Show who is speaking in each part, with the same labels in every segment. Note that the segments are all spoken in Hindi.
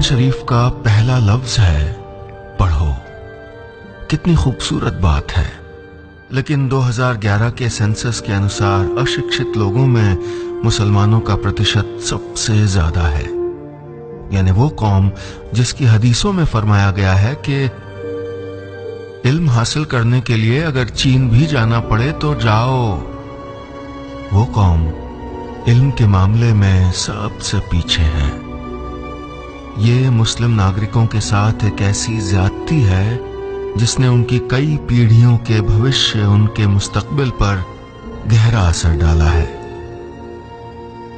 Speaker 1: कुरान शरीफ का पहला लफ्ज है पढ़ो। कितनी खूबसूरत बात है। लेकिन 2011 के सेंसस के अनुसार अशिक्षित लोगों में मुसलमानों का प्रतिशत सबसे ज्यादा है। यानी वो कौम जिसकी हदीसों में फरमाया गया है कि इल्म हासिल करने के लिए अगर चीन भी जाना पड़े तो जाओ, वो कौम इल्म के मामले में सबसे पीछे है। ये मुस्लिम नागरिकों के साथ एक ऐसी ज्यादती है जिसने उनकी कई पीढ़ियों के भविष्य, उनके मुस्तकबिल पर गहरा असर डाला है।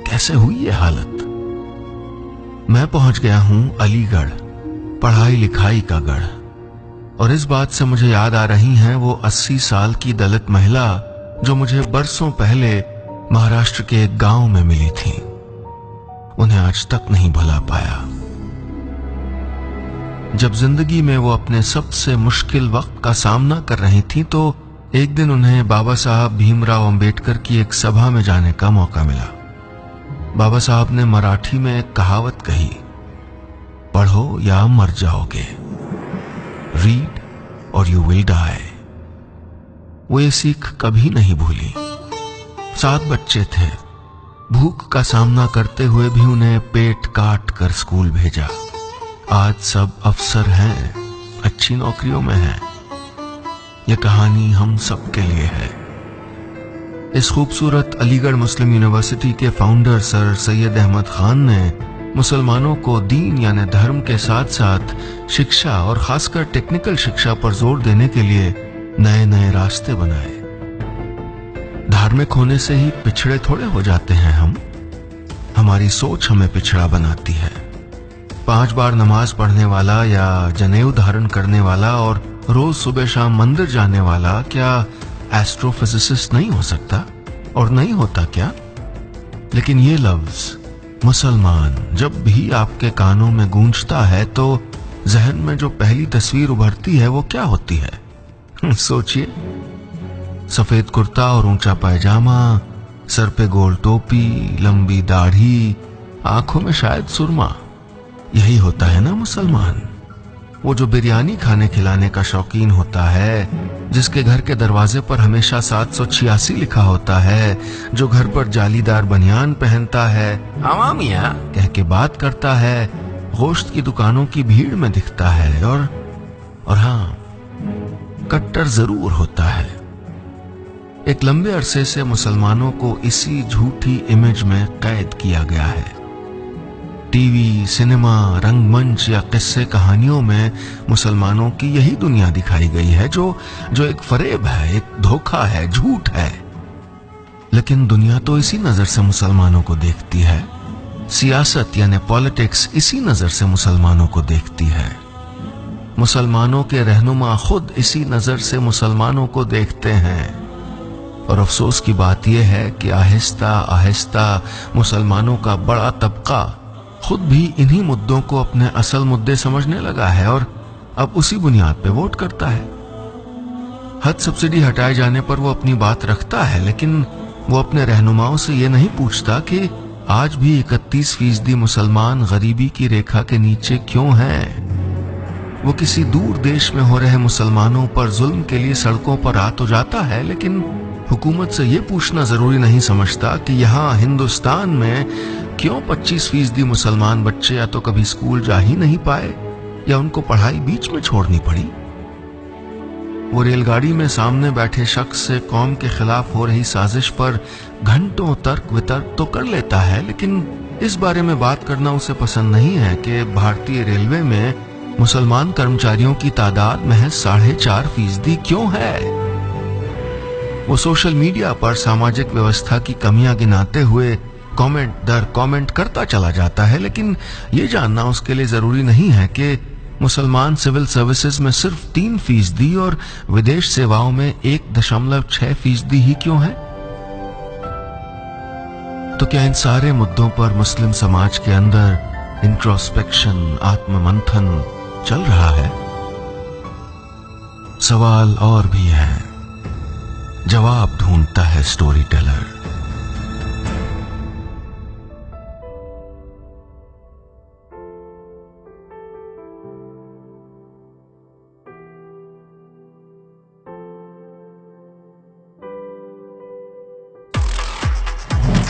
Speaker 1: कैसे हुई ये हालत? मैं पहुंच गया हूं अलीगढ़, पढ़ाई लिखाई का गढ़, और इस बात से मुझे याद आ रही हैं वो 80 साल की दलित महिला जो मुझे बरसों पहले महाराष्ट्र के एक गांव में मिली थी। उन्हें आज तक नहीं भुला पाया। जब जिंदगी में वो अपने सबसे मुश्किल वक्त का सामना कर रही थी तो एक दिन उन्हें बाबा साहब भीमराव अंबेडकर की एक सभा में जाने का मौका मिला। बाबा साहब ने मराठी में एक कहावत कही, पढ़ो या मर जाओगे, रीड और यू विल डाई। वो ये सीख कभी नहीं भूली। 7 बच्चे थे। भूख का सामना करते हुए भी उन्हें पेट काट कर स्कूल भेजा। आज सब अफसर हैं, अच्छी नौकरियों में हैं। यह कहानी हम सब के लिए है। इस खूबसूरत अलीगढ़ मुस्लिम यूनिवर्सिटी के फाउंडर सर सैयद अहमद खान ने मुसलमानों को दीन यानी धर्म के साथ साथ शिक्षा और खासकर टेक्निकल शिक्षा पर जोर देने के लिए नए नए रास्ते बनाए। धार्मिक होने से ही पिछड़े थोड़े हो जाते हैं हम। हमारी सोच हमें पिछड़ा बनाती है। 5 बार नमाज पढ़ने वाला या जनेऊ धारण करने वाला और रोज सुबह शाम मंदिर जाने वाला क्या एस्ट्रोफिजिसिस्ट नहीं हो सकता? और नहीं होता क्या? लेकिन ये लफ्ज मुसलमान जब भी आपके कानों में गूंजता है तो जहन में जो पहली तस्वीर उभरती है वो क्या होती है? सोचिए, सफेद कुर्ता और ऊंचा पायजामा, सर पे गोल टोपी, लंबी दाढ़ी, आंखों में शायद सुरमा। यही होता है ना मुसलमान। वो जो बिरयानी खाने खिलाने का शौकीन होता है, जिसके घर के दरवाजे पर हमेशा 786 लिखा होता है, जो घर पर जालीदार बनियान पहनता है, आवा मियां कह के बात करता है, गोश्त की दुकानों की भीड़ में दिखता है और हाँ, कट्टर जरूर होता है। एक लंबे अरसे से मुसलमानों को इसी झूठी इमेज में कैद किया गया है। टीवी, सिनेमा, रंगमंच या किस्से कहानियों में मुसलमानों की यही दुनिया दिखाई गई है जो एक फरेब है, एक धोखा है, झूठ है। लेकिन दुनिया तो इसी नजर से मुसलमानों को देखती है। सियासत यानी पॉलिटिक्स इसी नजर से मुसलमानों को देखती है। मुसलमानों के रहनुमा खुद इसी नजर से मुसलमानों को देखते हैं। और अफसोस की बात यह है कि आहिस्ता आहिस्ता मुसलमानों का बड़ा तबका खुद भी इन्हीं मुद्दों को अपने असल मुद्दे समझने लगा है और अब उसी बुनियाद पे वोट करता है। हज सब्सिडी हटाए जाने पर वो अपनी बात रखता है, लेकिन वो अपने रहनुमाओं से ये नहीं पूछता कि आज भी 31% मुसलमान गरीबी की रेखा के नीचे क्यों हैं। वो किसी दूर देश में हो रहे मुसलमानों पर जुल्म के लिए सड़कों पर आ तो जाता है, लेकिन हुकूमत से ये पूछना जरूरी नहीं समझता कि यहाँ हिंदुस्तान में क्यों 25% मुसलमान बच्चे या तो कभी स्कूल जा ही नहीं पाए या उनको पढ़ाई बीच में छोड़नी पड़ी। वो रेलगाड़ी में सामने बैठे शख्स से कौम के खिलाफ हो रही साजिश पर घंटों तर्क वितर्क तो कर लेता है, लेकिन इस बारे में बात करना उसे पसंद नहीं है कि भारतीय रेलवे में मुसलमान कर्मचारियों की तादाद महज 4.5% क्यों है। वो सोशल मीडिया पर सामाजिक व्यवस्था की कमियां गिनाते हुए कमेंट दर कमेंट करता चला जाता है, लेकिन ये जानना उसके लिए जरूरी नहीं है कि मुसलमान सिविल सर्विसेज में सिर्फ 3% और विदेश सेवाओं में 1.6% ही क्यों है। तो क्या इन सारे मुद्दों पर मुस्लिम समाज के अंदर इंट्रोस्पेक्शन, आत्ममंथन चल रहा है? सवाल और भी है, जवाब ढूंढता है स्टोरी टेलर।